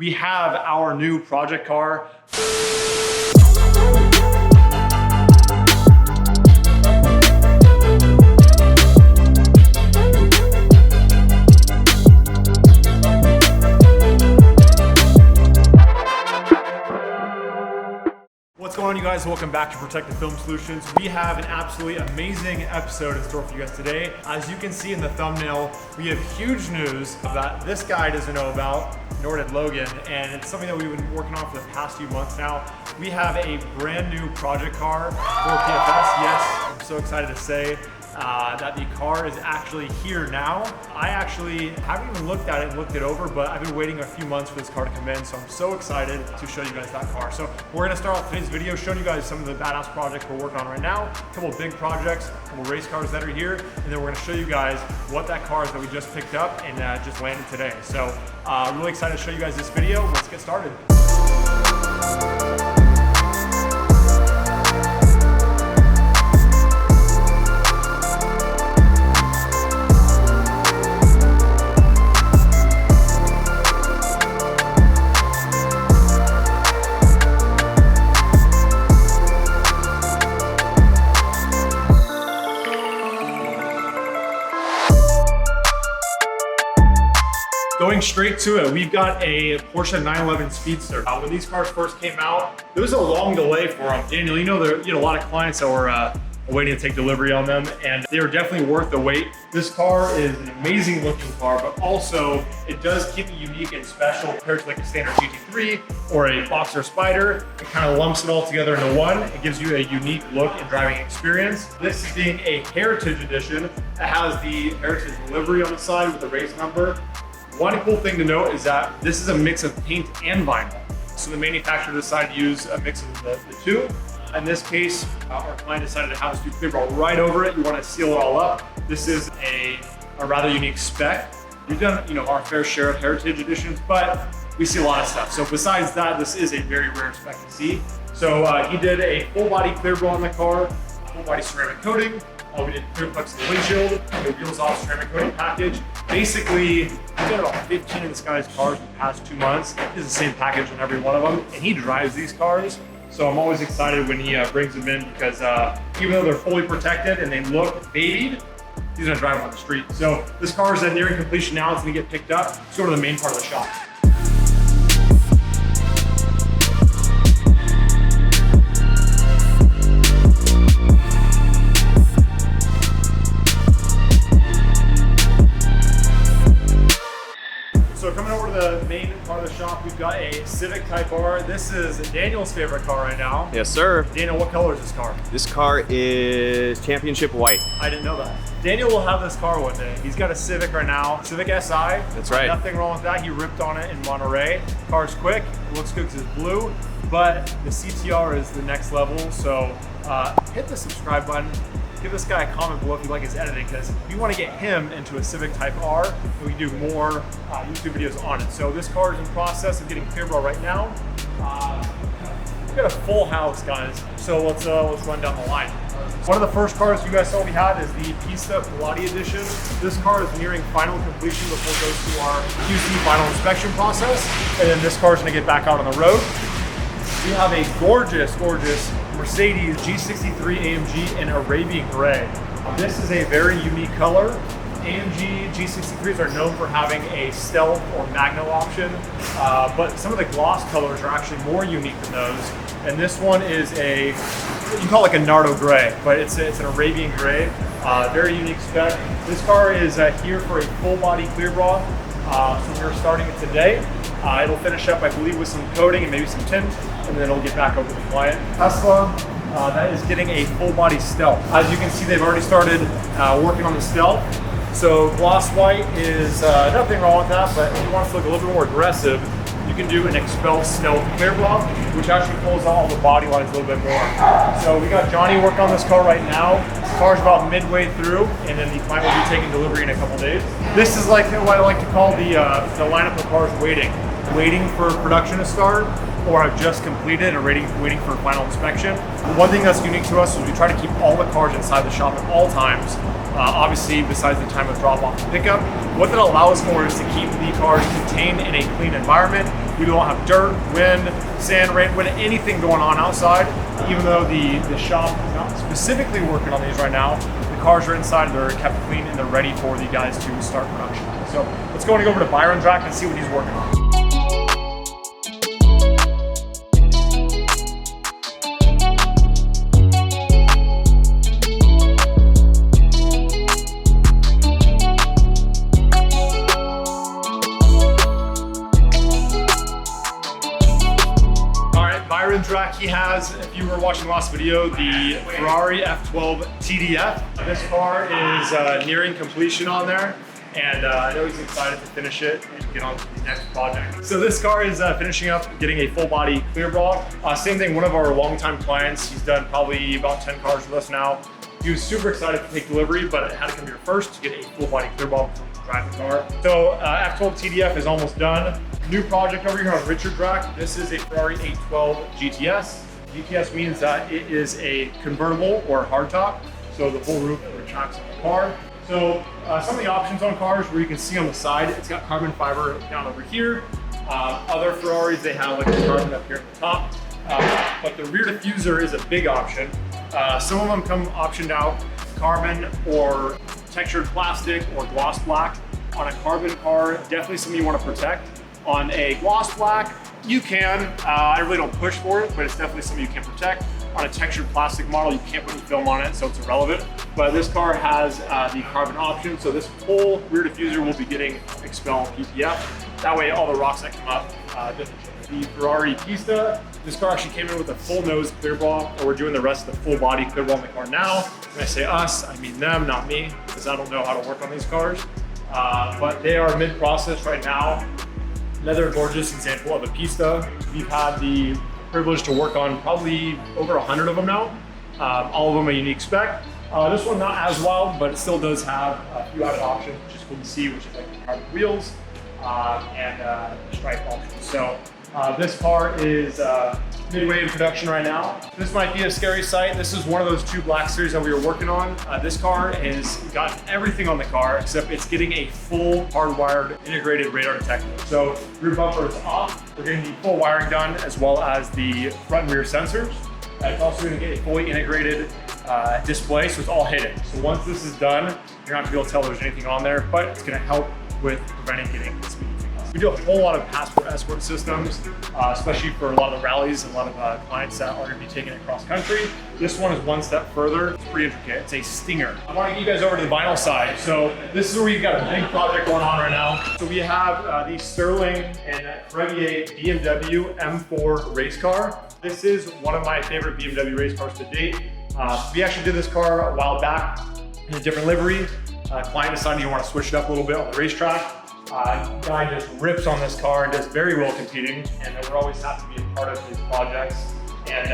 we have our new project car. What's going on, you guys? Welcome back to Protected Film Solutions. We have an absolutely amazing episode in store for you guys today. As you can see in the thumbnail, we have huge news that this guy doesn't know about, nor did Logan, and it's something that we've been working on for the past few months now. We have a brand new project car for PFS. Yes, I'm so excited to say that the car is actually here now. I actually haven't even looked at it and looked it over, but I've been waiting a few months for this car to come in, so I'm so excited to show you guys that car. So we're gonna start off today's video showing you guys some of the badass projects we're working on right now, a couple of big projects, a couple of race cars that are here, and then we're gonna show you guys what that car is that we just picked up and just landed today. So really excited to show you guys this video. Let's get started. Going straight to it, we've got a Porsche 911 Speedster. When these cars first came out, there was a long delay for them. Daniel, you know, a lot of clients that were waiting to take delivery on them, and they were definitely worth the wait. This car is an amazing looking car, but also it does keep it unique and special compared to like a standard GT3 or a Boxer Spider. It kind of lumps it all together into one. It gives you a unique look and driving experience. This being a Heritage Edition, it has the Heritage livery on the side with the race number. One cool thing to note is that this is a mix of paint and vinyl. So the manufacturer decided to use a mix of the two. In this case, our client decided to have us do clear ball right over it. You want to seal it all up. This is a rather unique spec. We've done, our fair share of Heritage Editions, but we see a lot of stuff. So besides that, this is a very rare spec to see. So he did a full body clear ball on the car, full body ceramic coating. We did clear flex in the windshield, the wheels off ceramic coating package. Basically, we got about 15 of this guy's cars in the past 2 months. It's the same package on every one of them, and he drives these cars. So I'm always excited when he brings them in because even though they're fully protected and they look babied, he's gonna drive them on the street. So this car is nearing completion now. It's gonna get picked up. Let's go to the main part of the shop. So coming over to the main part of the shop, we've got a Civic Type R. This is Daniel's favorite car right now. Yes, sir. Daniel, what color is this car? This car is championship white. I didn't know that. Daniel will have this car one day. He's got a Civic right now, Civic SI. That's right. Nothing wrong with that. He ripped on it in Monterey. Car's quick, it looks good because it's blue, but the CTR is the next level. So hit the subscribe button. Give this guy a comment below if you like his editing, because we want to get him into a Civic Type R, and we do more YouTube videos on it. So this car is in process of getting clear ball right now. We've got a full house, guys. So let's run down the line. One of the first cars you guys saw we had is the Pista Pilates Edition. This car is nearing final completion before it goes to our QC final inspection process, and then this car is going to get back out on the road. We have a gorgeous Mercedes G63 AMG in Arabian Gray. This is a very unique color. AMG G63s are known for having a stealth or magno option, but some of the gloss colors are actually more unique than those. And this one is you can call it like a Nardo Gray, but it's an Arabian Gray. Very unique spec. This car is here for a full body clear ball. So we're starting it today. It'll finish up, I believe, with some coating and maybe some tint, and then it'll get back over to the client. Tesla, that is getting a full body stealth. As you can see, they've already started working on the stealth. So gloss white is nothing wrong with that, but if you want it to look a little bit more aggressive, you can do an Expel Stealth clear block, which actually pulls out all the body lines a little bit more. So we got Johnny working on this car right now. This car's about midway through, and then the client will be taking delivery in a couple days. This is like what I like to call the lineup of cars waiting for production to start, or have just completed and waiting for final inspection. One thing that's unique to us is we try to keep all the cars inside the shop at all times. Obviously, besides the time of drop off and pickup, what that allows for is to keep the cars contained in a clean environment. We don't have dirt, wind, sand, rain, anything going on outside. Even though the shop is not specifically working on these right now, the cars are inside, they're kept clean, and they're ready for the guys to start production. So let's go over to Byron's rack and see what he's working on. Byron's rack, he has, if you were watching the last video, the Ferrari F12 TDF. This car is nearing completion on there, and I know he's excited to finish it and get on to the next project. So this car is finishing up getting a full body clear bra. Same thing, one of our longtime clients, he's done probably about 10 cars with us now. He was super excited to take delivery, but it had to come here first to get a full body clear bra before he could drive the car. So F12 TDF is almost done. New project over here on Richard's rack. This is a Ferrari 812 GTS. GTS means that it is a convertible or hardtop, so the whole roof retracts on the car. So some of the options on cars where you can see on the side, it's got carbon fiber down over here. Other Ferraris, they have like a carbon up here at the top. But the rear diffuser is a big option. Some of them come optioned out carbon or textured plastic or gloss black. On a carbon car, definitely something you want to protect. On a gloss black, you can. I really don't push for it, but it's definitely something you can protect. On a textured plastic model, you can't put any film on it, so it's irrelevant. But this car has the carbon option, so this whole rear diffuser will be getting expelled PPF. That way, all the rocks that come up doesn't change. The Ferrari Pista, this car actually came in with a full nose clear bra, and we're doing the rest of the full body clear bra on the car now. When I say us, I mean them, not me, because I don't know how to work on these cars. But they are mid-process right now. Another gorgeous example of a Pista. We've had the privilege to work on probably over 100 of them now. All of them a unique spec. This one not as wild, but it still does have a few added options, which is cool to see, which is like the carbon wheels and stripe options. So this car is midway in production right now. This might be a scary sight. This is one of those two Black Series that we were working on. This car has got everything on the car, except it's getting a full hardwired integrated radar detector. So rear bumper is off. We're getting the full wiring done, as well as the front and rear sensors. It's also going to get a fully integrated display, so it's all hidden. So once this is done, you're not going to be able to tell there's anything on there, but it's going to help with preventing getting speed. We do a whole lot of passport escort systems, especially for a lot of the rallies and a lot of clients that are going to be taking it cross country. This one is one step further. It's pretty intricate. It's a Stinger. I want to get you guys over to the vinyl side. So this is where you've got a big project going on right now. So we have the Sterling and Ferrari Bmw M4 Race Car. This is one of my favorite BMW race cars to date. We actually did this car a while back in a different livery. Client decided you want to switch it up a little bit on the racetrack. Guy just rips on this car and does very well competing, and we're always happy to be a part of his projects and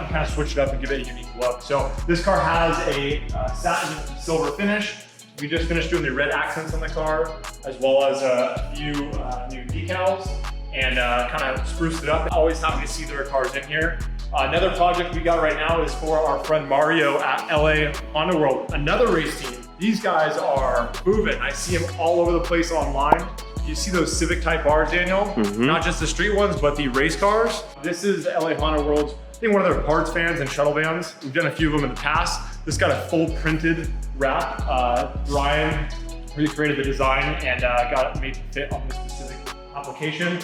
kind of switch it up and give it a unique look. So this car has a satin silver finish. We just finished doing the red accents on the car, as well as a few new decals, and kind of spruced it up. Always happy to see their cars in here. Another project we got right now is for our friend Mario at LA Honda World, another race team. These guys are moving. I see them all over the place online. You see those Civic Type R's, Daniel? Mm-hmm. Not just the street ones, but the race cars. This is LA Honda World's, I think, one of their parts vans and shuttle vans. We've done a few of them in the past. This got a full printed wrap. Ryan recreated the design and got it made to fit on this specific application.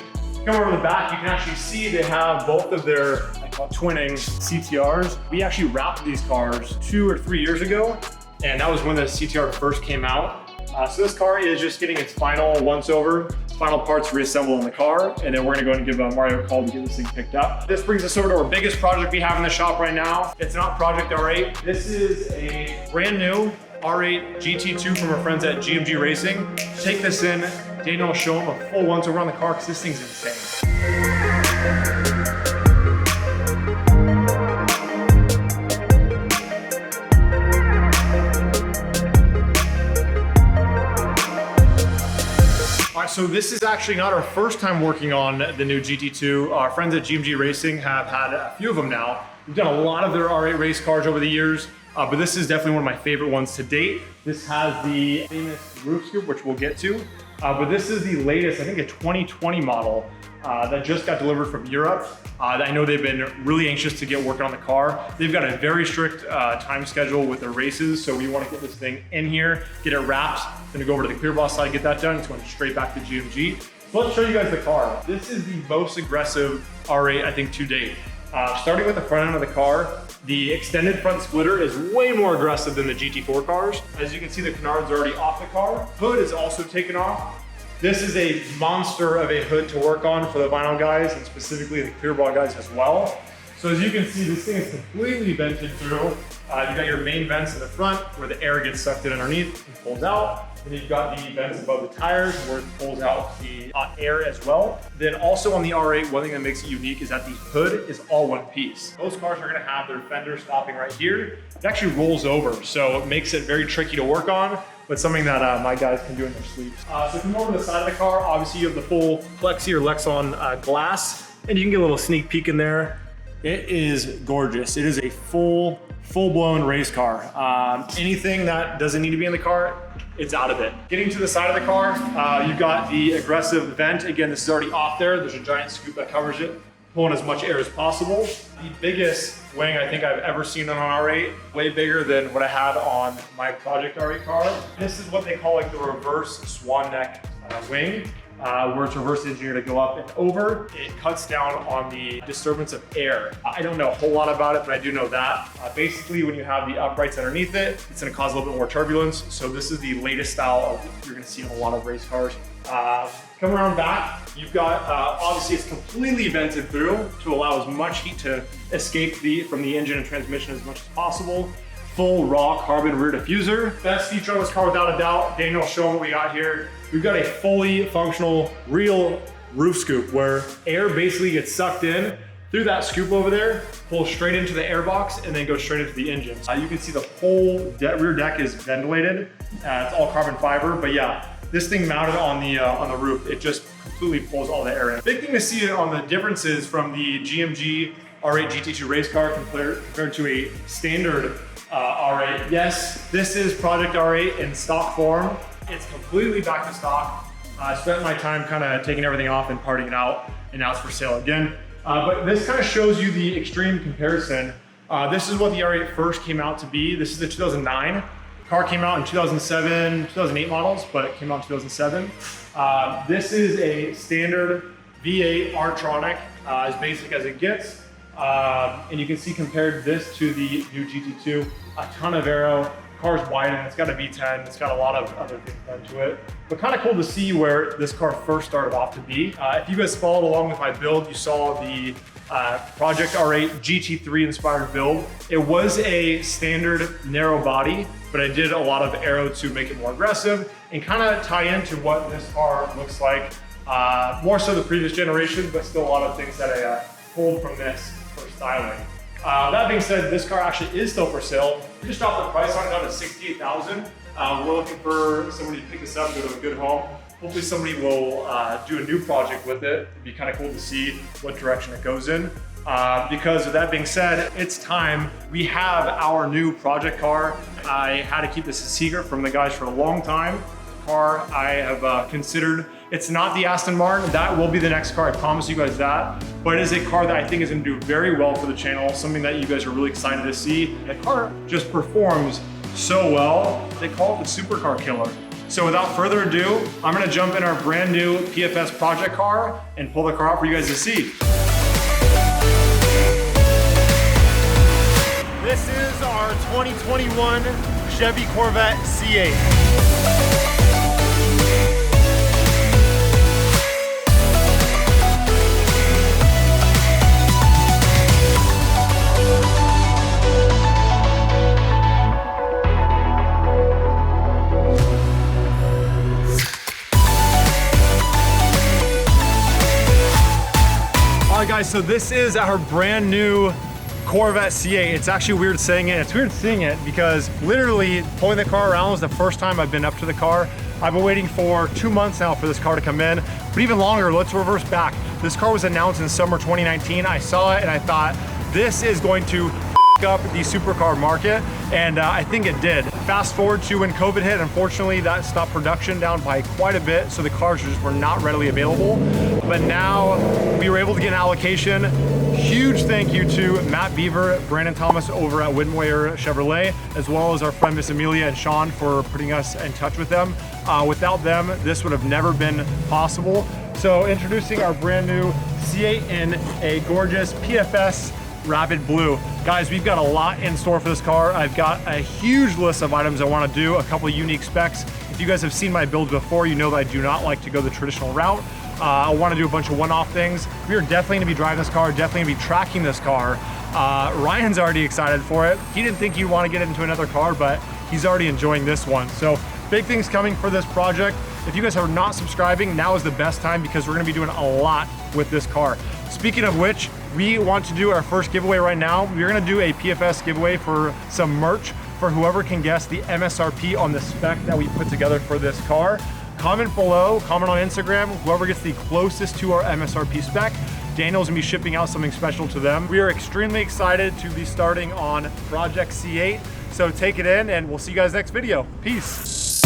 Come over to the back, you can actually see they have both of their, I call it twinning CTRs. We actually wrapped these cars 2 or 3 years ago, and that was when the CTR first came out. So this car is just getting its final once over, final parts reassembled in the car, and then we're gonna go and give Mario a call to get this thing picked up. This brings us over to our biggest project we have in the shop right now. It's not Project R8. This is a brand new R8 GT2 from our friends at GMG Racing. Take this in, Daniel will show them a full once over on the car because this thing's insane. So this is actually not our first time working on the new GT2. Our friends at GMG Racing have had a few of them now. We've done a lot of their R8 race cars over the years, but this is definitely one of my favorite ones to date. This has the famous roof scoop, which we'll get to. But this is the latest, I think a 2020 model that just got delivered from Europe. I know they've been really anxious to get working on the car. They've got a very strict time schedule with their races, so we want to get this thing in here, get it wrapped, then go over to the clear boss side, get that done. It's going straight back to GMG. So let's show you guys the car. This is the most aggressive R8, I think, to date. Starting with the front end of the car, the extended front splitter is way more aggressive than the GT4 cars. As you can see, the canard's already off the car. Hood is also taken off. This is a monster of a hood to work on for the vinyl guys and specifically the clear ball guys as well. So as you can see, this thing is completely vented through. You got your main vents in the front where the air gets sucked in underneath and pulls out. Then you've got the vents above the tires where it pulls out the hot air as well. Then also on the R8, one thing that makes it unique is that the hood is all one piece. Most cars are gonna have their fender stopping right here. It actually rolls over, so it makes it very tricky to work on, but something that my guys can do in their sleeves. So come over to the side of the car, obviously you have the full Plexi or Lexon glass, and you can get a little sneak peek in there. It is gorgeous. It is a full-blown race car. Anything that doesn't need to be in the car, it's out of it. Getting to the side of the car, you've got the aggressive vent. Again, this is already off there. There's a giant scoop that covers it, pulling as much air as possible. The biggest wing I think I've ever seen on an R8, way bigger than what I had on my Project R8 car. This is what they call like the reverse swan neck wing. Where it's reverse engineered to go up and over. It cuts down on the disturbance of air. I don't know a whole lot about it, but I do know that. Basically, when you have the uprights underneath it, it's gonna cause a little bit more turbulence. So this is the latest style of, you're gonna see in a lot of race cars. Come around back, you've got, obviously it's completely vented through to allow as much heat to escape from the engine and transmission as much as possible. Full raw carbon rear diffuser. Best feature on this car without a doubt. Daniel, show them what we got here. We've got a fully functional real roof scoop where air basically gets sucked in through that scoop over there, pulls straight into the air box, and then goes straight into the engine. You can see the whole rear deck is ventilated. It's all carbon fiber, but yeah, this thing mounted on the roof, it just completely pulls all the air in. Big thing to see on the differences from the GMG R8 GT2 race car compared to a standard R8. Yes, this is Project R8 in stock form. It's completely back to stock. I spent my time kind of taking everything off and parting it out, and now it's for sale again. But this kind of shows you the extreme comparison. This is what the R8 first came out to be. This is the 2009. Car came out in 2007, 2008 models, but it came out in 2007. This is a standard V8 R-tronic, as basic as it gets. And you can see compared this to the new GT2, a ton of aero, car's widened, it's got a V10, it's got a lot of other things done to it. But kind of cool to see where this car first started off to be. If you guys followed along with my build, you saw the Project R8 GT3 inspired build. It was a standard narrow body, but I did a lot of aero to make it more aggressive and kind of tie into what this car looks like. More so the previous generation, but still a lot of things that I pulled from this for styling. That being said, this car actually is still for sale. We just dropped the price on it down to $68,000. We're looking for somebody to pick this up, go to a good home. Hopefully somebody will do a new project with it. It'd be kind of cool to see what direction it goes in. Because with that being said, it's time. We have our new project car. I had to keep this a secret from the guys for a long time. The car I have considered. It's not the Aston Martin. That will be the next car, I promise you guys that. But it is a car that I think is gonna do very well for the channel, something that you guys are really excited to see. The car just performs so well. They call it the Supercar killer. So without further ado, I'm gonna jump in our brand new PFS project car and pull the car out for you guys to see. This is our 2021 Chevy Corvette C8. Guys, so this is our brand new Corvette C8. It's actually weird saying it. It's weird seeing it because literally pulling the car around was the first time I've been up to the car. I've been waiting for 2 months now for this car to come in, but even longer. Let's reverse back. This car was announced in summer 2019. I saw it and I thought, this is going to up the supercar market, and I think it did. Fast forward to when COVID hit, unfortunately that stopped production down by quite a bit, so the cars just were not readily available. But now we were able to get an allocation. Huge thank you to Matt Beaver, Brandon Thomas over at Widmoyer Chevrolet, as well as our friend Miss Amelia and Sean for putting us in touch with them. Without them, this would have never been possible. So introducing our brand new C8 in a gorgeous PFS Rapid Blue. Guys, we've got a lot in store for this car. I've got a huge list of items I want to do, a couple of unique specs. If you guys have seen my builds before, you know that I do not like to go the traditional route. I want to do a bunch of one-off things. We are definitely going to be driving this car, definitely going to be tracking this car. Ryan's already excited for it. He didn't think he'd want to get into another car, but he's already enjoying this one. So big things coming for this project. If you guys are not subscribing, now is the best time because we're going to be doing a lot with this car. Speaking of which, we want to do our first giveaway right now. We're going to do a PFS giveaway for some merch for whoever can guess the MSRP on the spec that we put together for this car. Comment below, comment on Instagram, whoever gets the closest to our MSRP spec, Daniel's gonna be shipping out something special to them. We are extremely excited to be starting on Project C8. So take it in and we'll see you guys next video. Peace.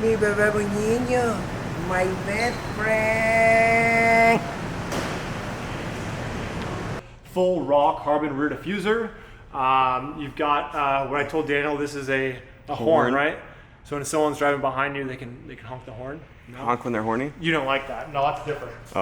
Mi bebé niño, my best friend. Full raw carbon rear diffuser. You've got what I told Daniel. This is a horn, right? So when someone's driving behind you, they can honk the horn. No? Honk when they're horny? You don't like that? No, that's different. Oh.